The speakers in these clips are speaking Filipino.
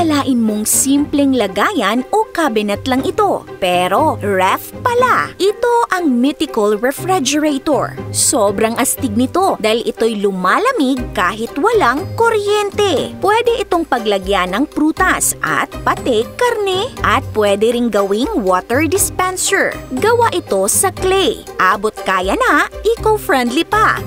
Akalain mong simpleng lagayan o cabinet lang ito. Pero ref pala. Ito ang Mythicool refrigerator. Sobrang astig nito dahil ito'y lumalamig kahit walang kuryente. Pwede itong paglagyan ng prutas at pati karne at pwede ring gawing water dispenser. Gawa ito sa clay. Abot kaya na, eco-friendly pa.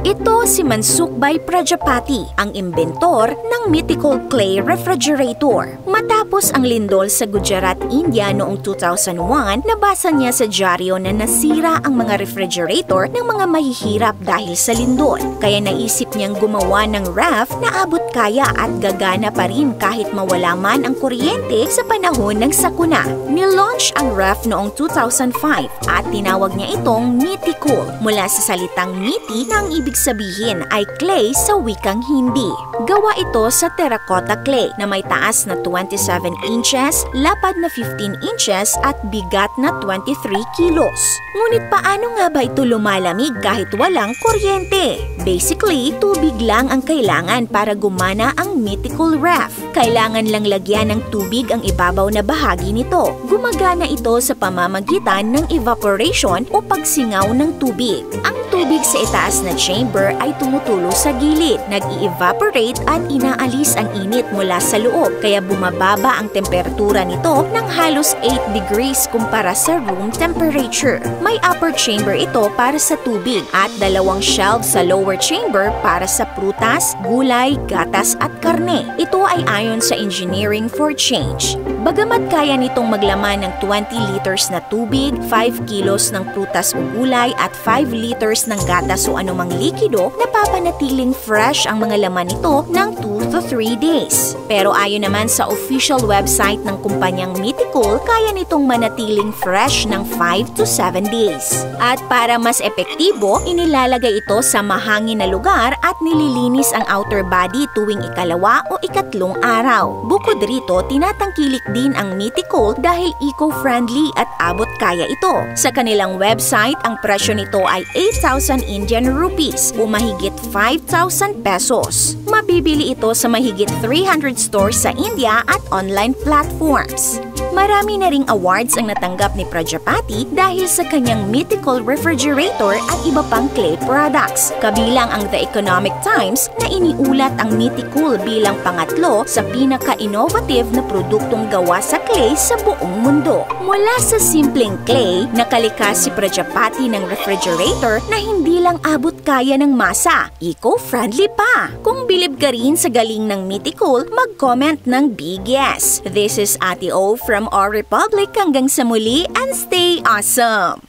Ito si Mansukbhai Prajapati, ang inventor ng Mythicool Clay Refrigerator. Matapos ang lindol sa Gujarat, India noong 2001, nabasa niya sa dyaryo na nasira ang mga refrigerator ng mga mahihirap dahil sa lindol. Kaya naisip niyang gumawa ng ref na abot kaya at gagana pa rin kahit mawala man ang kuryente sa panahon ng sakuna. Nilaunch ang ref noong 2005 at tinawag niya itong Mythicool mula sa salitang Miti na ang ibig sabihin ay clay sa wikang Hindi. Gawa ito sa terracotta clay na may taas na 27 inches, lapad na 15 inches at bigat na 23 kilos. Ngunit paano nga ba ito lumalamig kahit walang kuryente? Basically, tubig lang ang kailangan para gumana ang Mythicool ref. Kailangan lang lagyan ng tubig ang ibabaw na bahagi nito. Gumagana ito sa pamamagitan ng evaporation o pagsingaw ng tubig. Ang tubig sa itaas na chamber ay tumutulo sa gilid, nag-i-evaporate at inaalis ang init mula sa loob, kaya bumababa ang temperatura nito ng halos 8 degrees kumpara sa room temperature. May upper chamber ito para sa tubig at dalawang shelves sa lower chamber para sa prutas, gulay, gatas at karne. Ito ay ayon sa Engineering for Change. Bagamat kaya nitong maglaman ng 20 liters na tubig, 5 kilos ng prutas o gulay at 5 liters ng gatas o anumang likido, napapanatiling fresh ang mga laman nito ng 2 to 3 days. Pero ayon naman sa official website ng kumpanyang Mythicool, kaya nitong manatiling fresh ng 5 to 7 days. At para mas epektibo, inilalagay ito sa mahangin na lugar at nililinis ang outer body tuwing ikalawa o ikatlong araw. Bukod rito, tinatangkilik din ang Mythicool dahil eco-friendly at abot kaya ito. Sa kanilang website, ang presyo nito ay 8,000 Indian rupees o mahigit 5,000 pesos. Mabibili ito sa mahigit 300 stores sa India at online platforms. Marami na ring awards ang natanggap ni Prajapati dahil sa kanyang Mythicool refrigerator at iba pang clay products. Kabilang ang The Economic Times na iniulat ang Mythicool bilang pangatlo sa pinaka-innovative na produktong gawa sa clay sa buong mundo. Mula sa simpleng clay, nakalikas si Prajapati ng refrigerator na hindi lang abot kaya ng masa, eco-friendly pa. Kung bilib ka rin sa galing ng Mythicool, mag-comment ng big yes. This is Ate O from Our Republic. Hanggang sa muli and stay awesome!